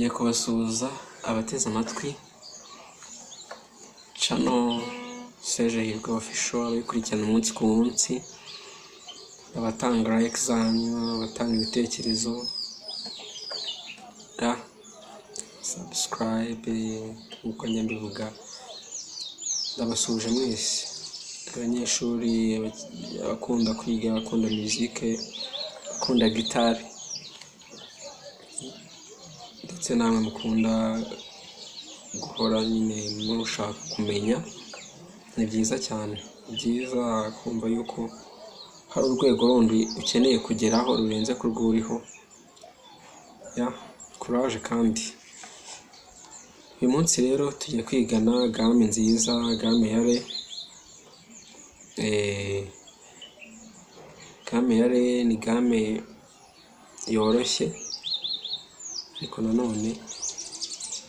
nongeye kubasuhuza abateze amatwi channel Serge Hirwa official abikurikirana umunsi ku munsi, abatanga like zanyu, abatanga ibitekerezo, subscribe nkuko nyambivuga. Ndabasuhuje mwese, abanyeshuri, abakunda kwiga, abakunda musique, abakunda gitari, ndetse namwe mukunda guhora nyine mushaka kumenya. Ni byiza cyane, byiza kumva yuko hari urwego rundi ukeneye kugeraho rurenze ku rwuriho. Courage kandi. Uyu munsi rero tugiye kwigana game nziza, game ya re. Game ya re ni game yoroshye, ariko nanone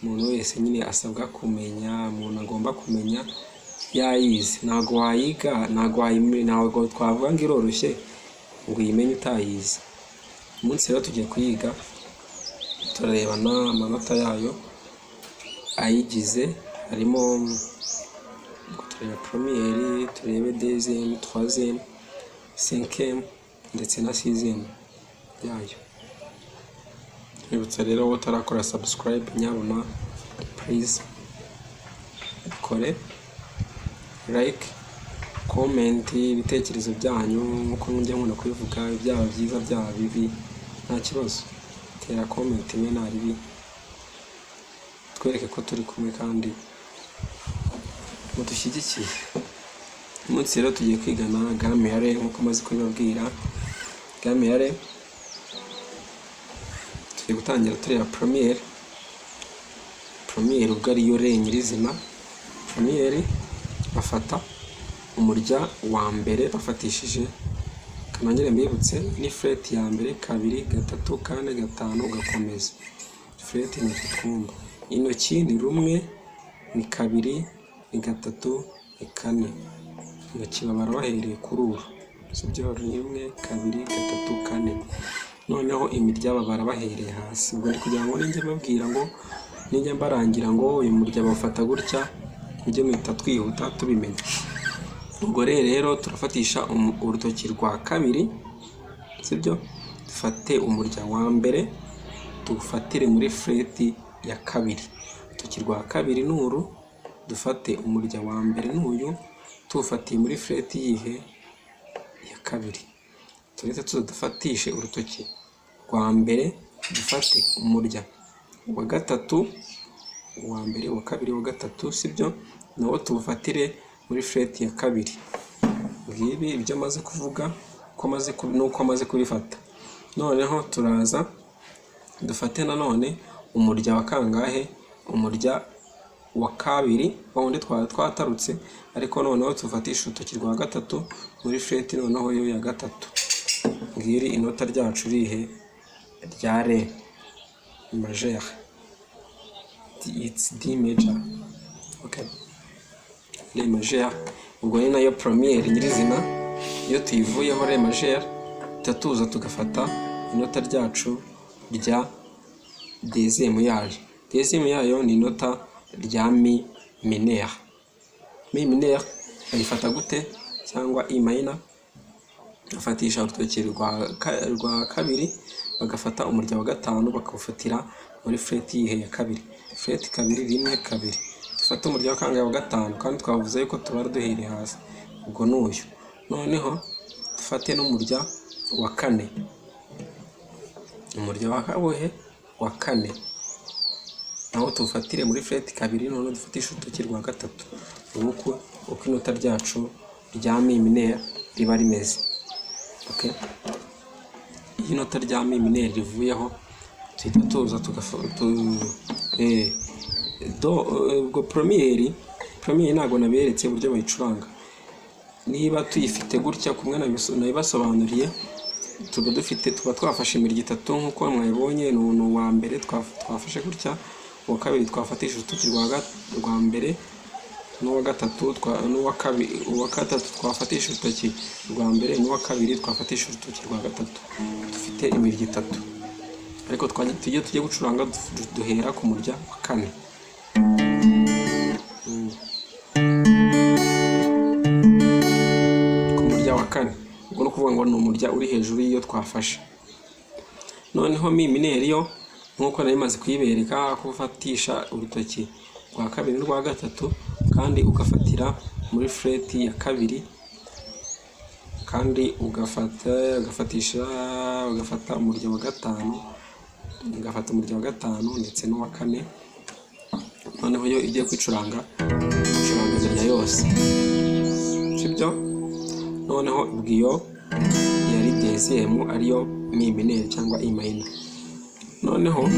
umuntu wese nyine asabwa kumenya, umuntu agomba kumenya yayizi. Ntago wayiga, ntago twavuga ngo iroroshye ngo uyimenye utayizi. Umunsi rero tugiye kuyiga, turarebana amanota yayo ayigize. Harimo tureba première, turebe deuxième, troisième, cinquième ndetse na sixième yayo. Nibutsa rero utarakora subscribe, nyabona please kore like, comment, ibitekerezo byanyu nkuko njya nkunda kubivuga, byaba byiza byaba bibi, nta kibazo. Tera comment imwe na ribi, twereke ko turi kumwe kandi mudushyigikiye. Umunsi rero tugiye kwigana game ya re nkuko maze kubibabwira. Game ya re tugiye gutangira tureba première ubwo ariyo re nyirizina. Première bafata umurya wa mbere bafatishije, kanongere mbibutse, ni fret ya mbere, kabiri, gatatu, kane, gatanu ugakomeza. Fret ni twumva. Intoki ni rumwe, ni kabiri, ni gatatu, ni kane. Intoki babara bahereye kuri uru, sibyo? Rimwe, kabiri, gatatu, kane. Noneho imirya babara bahereye hasi. Ubwo ndi kugira ngo ninjye mbabwira ngo, ninjye mbarangira ngo uyu murya bafata gutya, mujye mwita twihuta tubimenya. Ubwo rero turafatisha urutoki rwa kabiri, sibyo? Dufate umurya wa mbere tufatire muri fret ya kabiri. Urutoki rwa kabiri n'uru, dufate umurya wa mbere n'uyu tufatiye muri fret yihe ya kabiri. Turetse tudafatishe urutoki rwa mbere, dufate umurya wa gatatu, uwa mbere, uwa kabiri, uwa gatatu, sibyo? Nawo tufatire muri fret ya kabiri. Ngibi ibyo maze kuvuga nuko maze kubifata. Noneho turaza dufate nanone umurya wa kangahe, umurya wa kabiri, wundi twatarutse, ariko noneho tufatisha urutoki rwa gatatu muri fret noneho yo ya gatatu. Ngiri inota ryacu rihe rya re majeur. It's D major. Okay, re majeur. Ubwo ni nayo première nyirizina. Iyo tuyivuyeho re majeur, tatuza tugafata inota ryacu rya deuxième yayo. Deuxième yayo ni inota rya mi mineur. Mi mineur bayifata gute? Cyangwa I minor. Bafatisha urutoki rwa kabiri, bagafata umurya wa gatanu bakawufatira muri fret yihe ya kabiri. Fret kabiri, rimwe, kabiri. Dufata umurya wa kangahe, wa gatanu, kandi twavuze yuko tubara duhereye hasi. Ubwo n'uyu. Noneho dufate n'umurya wa kane. Umurya wa kane naho tufatire muri fret kabiri, noneho dufatisha urutoki rwa gatatu. Uko inota ryacu rya mi mineur riba rimeze. Okay, iyi inota rya mi mineur rivuyeho, tuhita tuza ubwo première ntago naberetse uburyo bayicuranga. Niba tuyifite gutya kumwe nabibasobanuriye, tuba twafashe imirya itatu nkuko mwabibonye. Wa mbere twafashe gutya, uwa kabiri twafatisha urutoki rwa mbere, n'uwa gatatu uwa gatatu twafatisha urutoki rwa mbere, n'uwa kabiri twafatisha urutoki rwa gatatu. Dufite imirya itatu. ariko tujye gucuranga duhera ku murya wa kane. Ku murya wa kane ubwo no kuvuga ngo ni umurya uri hejuru y'iyo twafashe. Noneho mi mineri yo nkuko nari maze kuyibereka ko ufatisha urutoki rwa kabiri n'urwa gatatu kandi ugafatira muri fret ya kabiri, kandi ugafata umurya wa gatanu, ndetse n'uwa kane. Noneho yo igiye kwicuranga zirya yose, sibyo? Noneho ubwiyo yari deuxième ariyo mi mineur cyangwa i minor. Noneho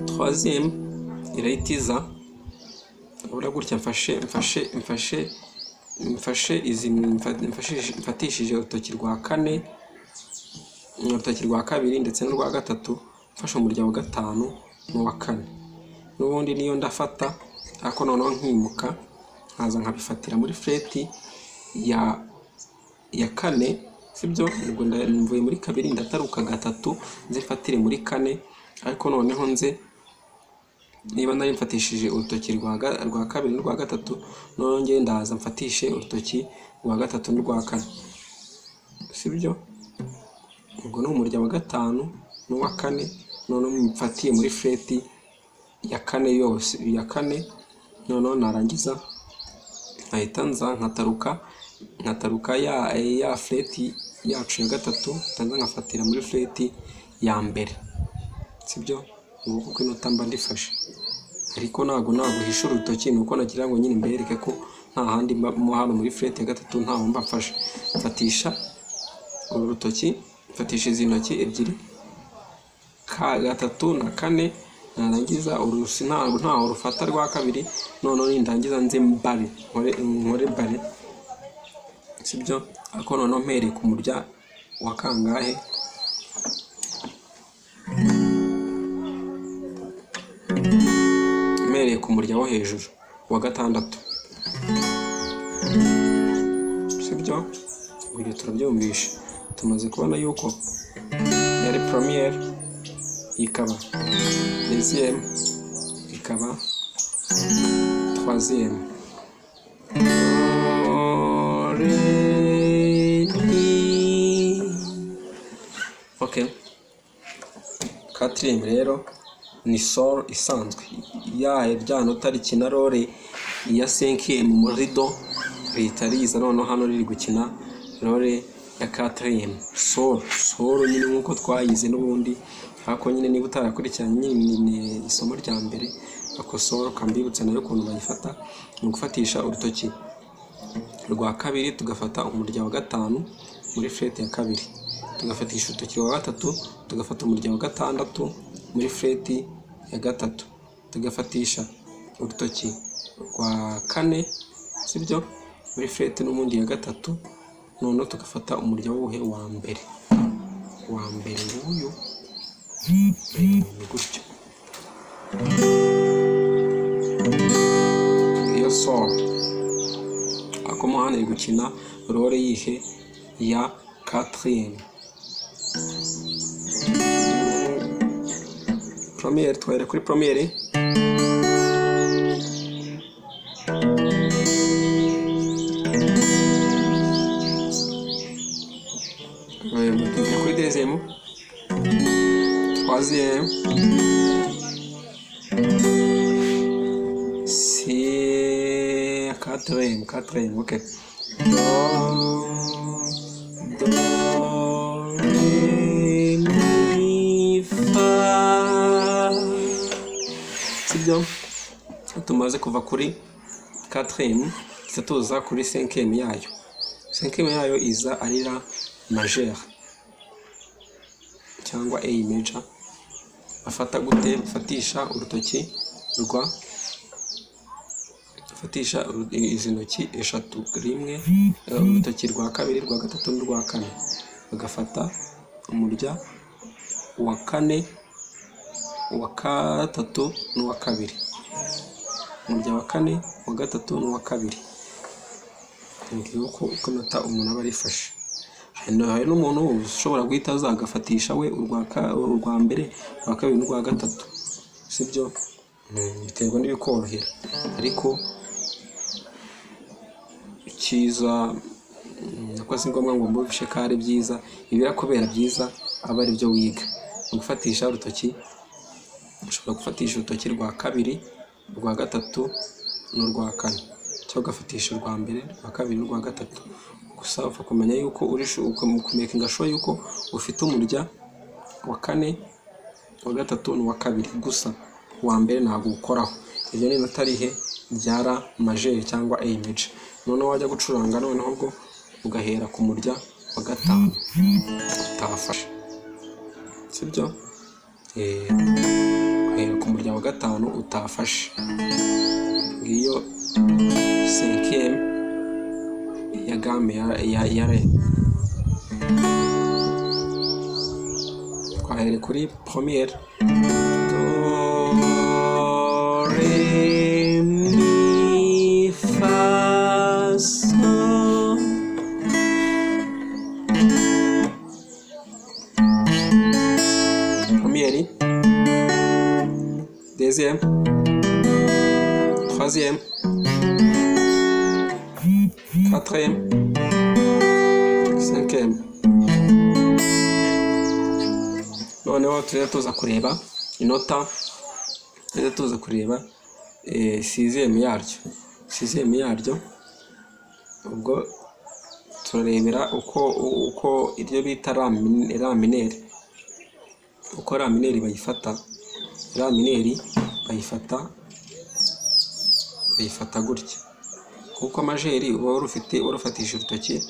troisième irayitiza ubura gutya, mfatishije urutoki rwa kane, urutoki rwa kabiri ndetse n'urwa gatatu, mfashe umurya wa gatanu n'uwa kane. N'ubundi niyo ndafata, ariko noneho nkimuka nkaza nkabifatira muri fret ya kane, sibyo? Ubwo mvuye muri kabiri ndataruka gatatu nzifatire muri kane, ariko noneho nze niba nari mfatishije urutoki rwa kabiri n'urwa gatatu, noneho ngiye ndaza mfatishe urutoki rwa gatatu n'urwa kane, sibyo? Ubwo ni umurya wa gatanu n'uwa kane, noneho mfatiye muri fret ya kane yose, ya kane. Noneho narangiza nkahita nza nkataruka ya fret yacu ya gatatu, ntanza nkafatira muri fret ya mbere, sibyo? Ubwo kuko inota mba ndifashe, ariko ntago hisha urutoki, nuko nagira ngo nyine mbereke ko nta handi mo hano muri fret ya gatatu ntaho mba mfashe. Mfatisha uru rutoki, mfatisha izi ntoki ebyiri, gatatu na kane, narangiza urusi ntaho rufata rwa kabiri. Noneho nindangiza nze mbare, nkore bare, sibyo? Ariko noneho mpereye ku murya wa kangahe? Mpereye ku murya wo hejuru wa gatandatu, sibyo? Uyu turabyumvisha, tumaze kubona yuko yari première, ikaba deuxième, ikaba troisième. Okay. Quatrième rero ni sol isanzwe, rya nota rikina role ya cinquième muri do, rihita riza noneho hano riri gukina role ya quatrième, sol nyine nkuko twayize n'ubundi. Ariko nyine niba utarakurikiranye nyine isomo rya mbere, ako sol kambibutse nayo ukuntu bayifata. Ni gufatisha urutoki rwa kabiri, tugafata umurya wa gatanu muri fret ya kabiri, tugafatisha urutoki rwa gatatu, tugafata umurya wa gatandatu muri fret ya gatatu, tugafatisha urutoki rwa kane, sibyo? Muri fret n'umundi ya gatatu. Noneho tugafata umurya w'uhe wa mbere nguyu, gutyo. Iyo sol akomo hano iri gukina role yihe ya quatrième. Première, twere kuri première. Kuri deuxième, troisième, c'est quatrième, ok. Do, ré, mi, fa. Sibyo? Tumaze kuva kuri quatrième, tuza kuri cinquième yayo. Cinquième yayo iza ari la majeur cyangwa A major. Afata gute? Fatisha urutoki rwa, fatisha izi ntoki eshatu, rimwe urutoki rwa kabiri, rwa gatatu n'urwa kane, bagafata umurya wa kane, uwa gatatu n'uwa kabiri, umurya wa kane, wa gatatu n'uwa kabiri. Ngiye uko nota umuntu aba arifashe. hari n'umuntu ushobora guhita azagafatisha we urwa mbere, urwa kabiri n'urwa gatatu, sibyo? Biterwa n'ibikorohera, ariko icyiza nako si ngombwa ngo mbubishe ko ari byiza, ibirakubera byiza aba ari byo wiga. Gufatisha urutoki, ushobora gufatisha urutoki rwa kabiri, urwa gatatu n'urwa kane, cyangwa ugafatisha urwa mbere, urwa kabiri n'urwa gatatu. Gusa upfa kumenya yuko kumekinga sure yuko ufite umurya wa kane, wa gatatu n'uwa kabiri gusa, uwa mbere ntabwo ukoraho. Ibyo ni inota rihe rya La majeri cyangwa A major. Noneho wajya gucuranga noneho ubwo ugahera ku murya wa gatanu utafashe, sibyo? Ugahera ku murya wa gatanu utafashe. Ngiyo 5e ya gamme ya Re. Twahere kuri première, do re mi fa sol, première, deuxième, troisième, quatrième, cinquième. Noneho tujya tuza kureba inota, tujya tuza kureba sixième yaryo. Ubwo turarebera uko iryo bita La mineri, uko La mineri bayifata. La mineri bayifata gutya, kuko majeri uba urufatisha urutoki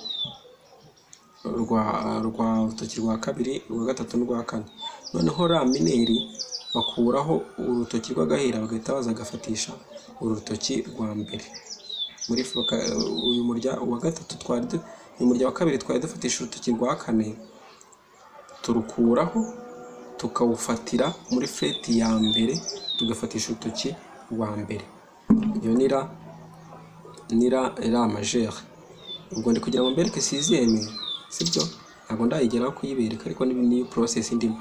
urutoki rwa kabiri, urwa gatatu n'urwa kane. Noneho La mineri bakuraho urutoki rw'agahera bagahita baza gafatisha urutoki rwa mbere. Muri uyu murya wa gatatu uyu murya wa kabiri twari dufatisha urutoki rwa kane, turukuraho tukawufatira muri freti ya mbere, tugafatisha urutoki rwa mbere. Iyo ni La majeri. Ubwo ndi kugira ngo mbereke 6e, sibyo? Ntabwo ndayigeraho kuyibereka, ariko ni process ndimo.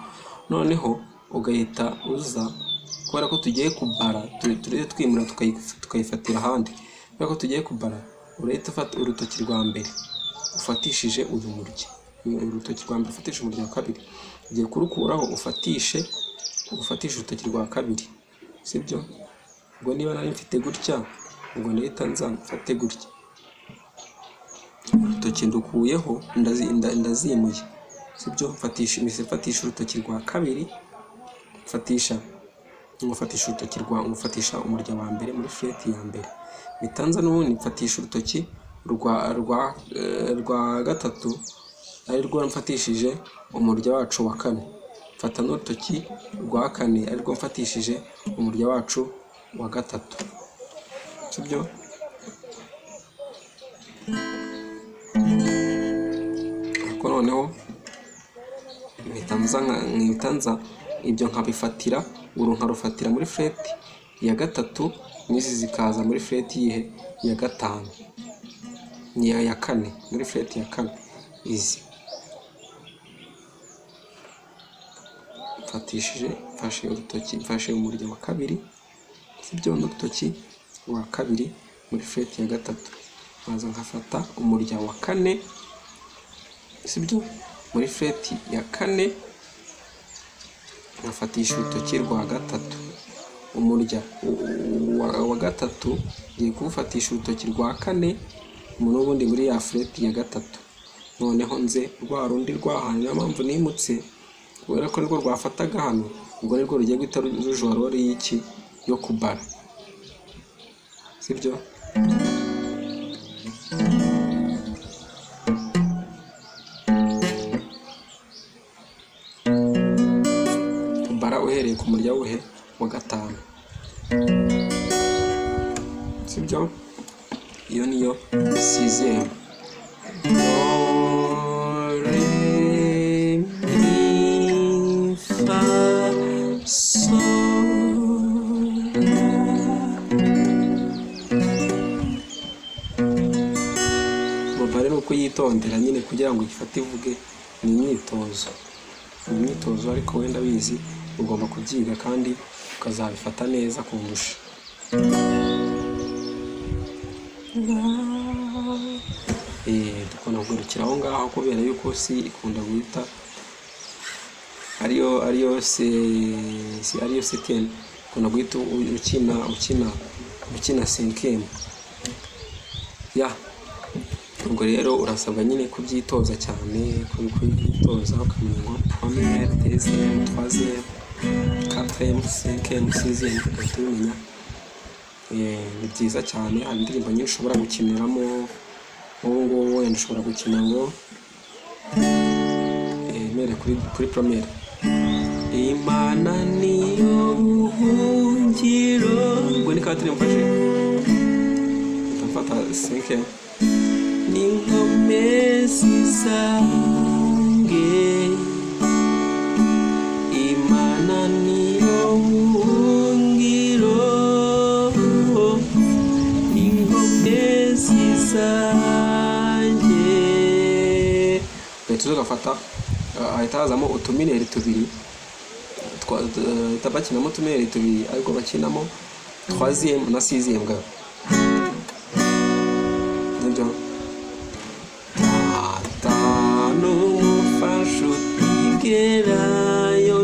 Noneho ugahita uza, kubera ko tugiye kubara, tureze twimura tukayifatira ahandi. Kubera ko tugiye kubara, urahita ufata urutoki rwa mbere ufatishije uyu murya, urutoki rwa mbere ufatisha umurya wa kabiri, ugiye kurukuraho ufatishe urutoki rwa kabiri, sibyo? Ubwo niba nari mfite gutya, ubwo ndahita nza mfate gutya, urutoki ndukuyeho ndazimuye, sibyo? Mfatisha urutoki rwa kabiri, mfatisha umurya wa mbere muri freti ya mbere. Bitanza n'ubundi mfatisha urutoki rwa gatatu, ari rwo mfatishije umurya wacu wa kane. Mfata n'urutoki rwa kane, ari rwo mfatishije umurya wacu wa gatatu, sibyo? Ariko noneho nkitanza ibyo nkabifatira, nkarufatira muri freti ya gatatu, n'izi zikaza muri freti yihe ya gatanu, ni ya kane, muri freti ya kane. Izi mfashe umurya wa kabiri, sibyo? N'urutoki rwa kabiri muri freti ya gatatu, maze nkafata umurya wa kane, sibyo? Muri freti ya kane nkafatisha urutoki rwa gatatu. Umurya wa gatatu ngiye kuwufatisha urutoki rwa kane, n'ubundi muri ya freti ya gatatu. Noneho nze rwa rundi rwahanye, niyo mpamvu nimutse, kubera ko nirwo rwafataga hano, ubwo nirwo rugiye guhita rujora rori y'iki yo kubara, sibyo? Kubara uhereye ku murya wuhe wa gatanu, sibyo? Iyo niyo 6e. witondera nyine kugira ngo igifate ivuge. Ni imyitozo ariko wenda bizi ugomba kubyiga kandi ukazabifata neza kundusha. Dukunda kugarukira aho ngaho kubera yuko si ikunda guhita ariyo septième, ukunda guhita ukina cinquième. Ubwo rero urasabwa nyine kubyitoza cyane, kubyitoza ukamenya ngo première, deuxième, troisième, quatrième, cinquième, sixième, ugahita ubimenya. Ni byiza cyane. Hari indirimbo nyinshi ushobora gukiniramo. Ubu ngubu wenda ushobora gukina ngo mere kuri première. Imana niyo buhungiro, ubwo ni quatrième mfashe, mfata cinquième. N'inkomezi zanjye, Imana niyo buhungiro, n'inkomezi zanjye. Ugahita ugafata, ahita hazamo utumineri tubiri, bakinamo utumineri tubiri ariko bakinamo troisième na sixième ga. Nibyo. N'umufasha utigerayo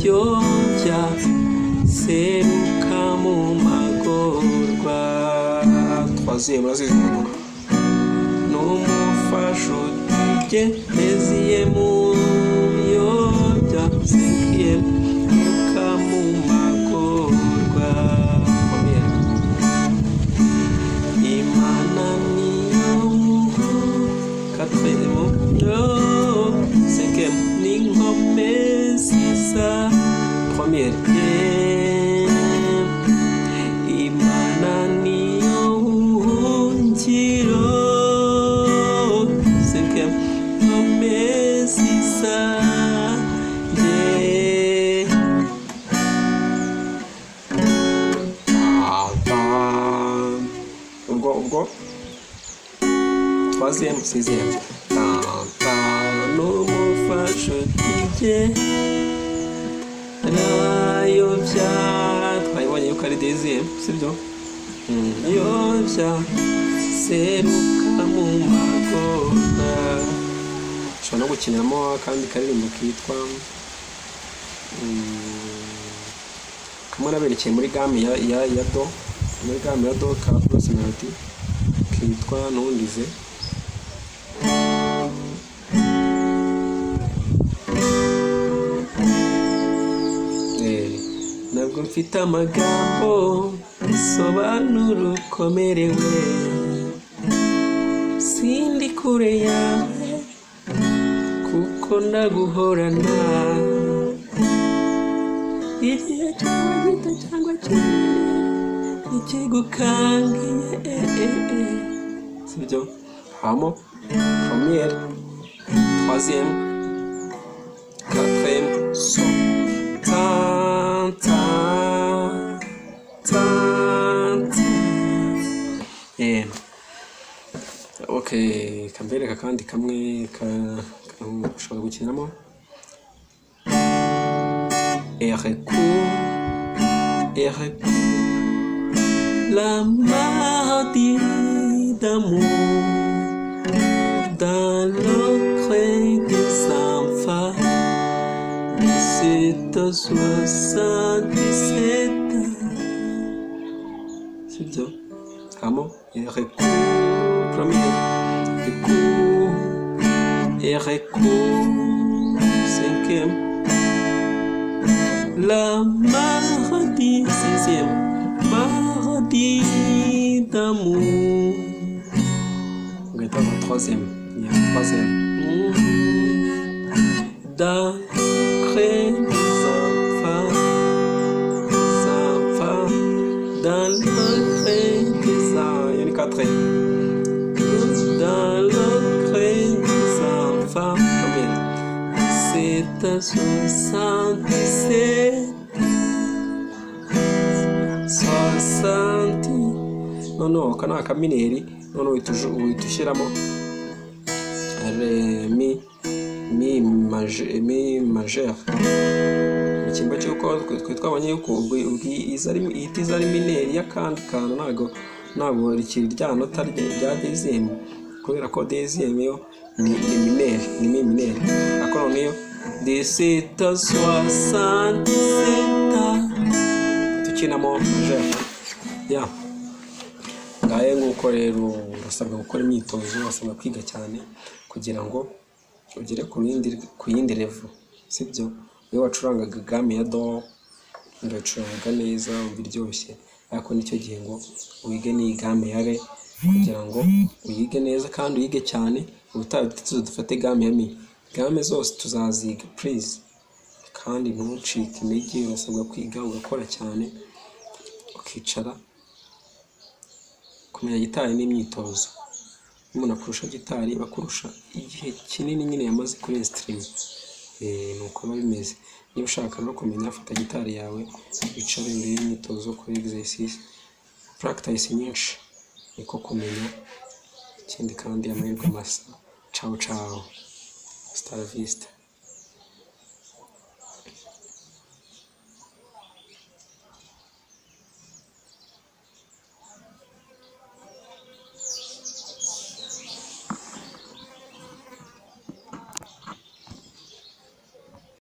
yobya seruka mu magorwa. Troisième na sixième. N'umufasha utigerayo mu yobya cinquième seruka mu magorwa. Imana niyo quatrième, cinquième, n'inkomezi za première. Imana niyo buhungiro, cinquième, n'inkomezi zanjye. Ubwo troisième, sixième. N'umufasha utigerayo twayibonye yuko ari deuxième, sibyo? Yobya seruka mu magorwa. Ushobora no gukiniramo akandi karirimbo kitwa kamwe naberekeye muri gamme ya do, muri gamme ya do ka plus melody kitwa Ntundize. Ntabwo mfite amagambo asobanura ukomerewe, sindi kure yawe kuko ndaguhorana. Igihe cyawe gito cyangwa kinini nikigukangiye. Sibyo? Habamo première, troisième, quatrième, so. Okay, kambereka kandi kamwe ushobora gukinamo la maladie d'amour dans le cœur des enfants. 77 sibyo. Hamo première, cinquième, la maladie, sixième, maladie d'amour. Regarde la troisième, il y a la troisième. Dans les enfants, dans le cœur des enfants, il y a une quatrième. Dans le cœur des enfants, c'est à 77, 60. Non, kana akamineri, none uhita ushyiramo mi majeur. Mu cyimbo cy'uko twe twabonye yuko iza ari mineri y'akandi kantu ntabwo rikiri rya nota rya deuxième, kubera ko deuxième yo ni mineri. Ako noneho de 767 tukinamo majeur. Ngaye nguko rero urasabwa gukora imyitozo, urasabwa kwiga cyane kugira ngo ugere ku yindi level, sibyo? Iyo wacurangaga game ya do ugacuranga neza biryoshye, ariko nicyo gihe ngo wige ni game ya re kugira ngo uyige neza kandi uyige cyane. Ubutaha dufate game ya mi, game zose tuzaziga please, kandi ntucike intege. Urasabwa kwiga ugakora cyane, ukicara. Kumenya gitari n'imyitozo. Umuntu akurusha gitari bakurusha igihe kinini nyine yamaze kuri instrument. Nuko biba bimeze. Niba ushaka no kumenya, fata gitari yawe wicare imbere y'imyitozo, kuri exercice, practice nyinshi, niko kumenya. Ikindi kandi amahirwe masa. Ciao ciao, hasta la vista.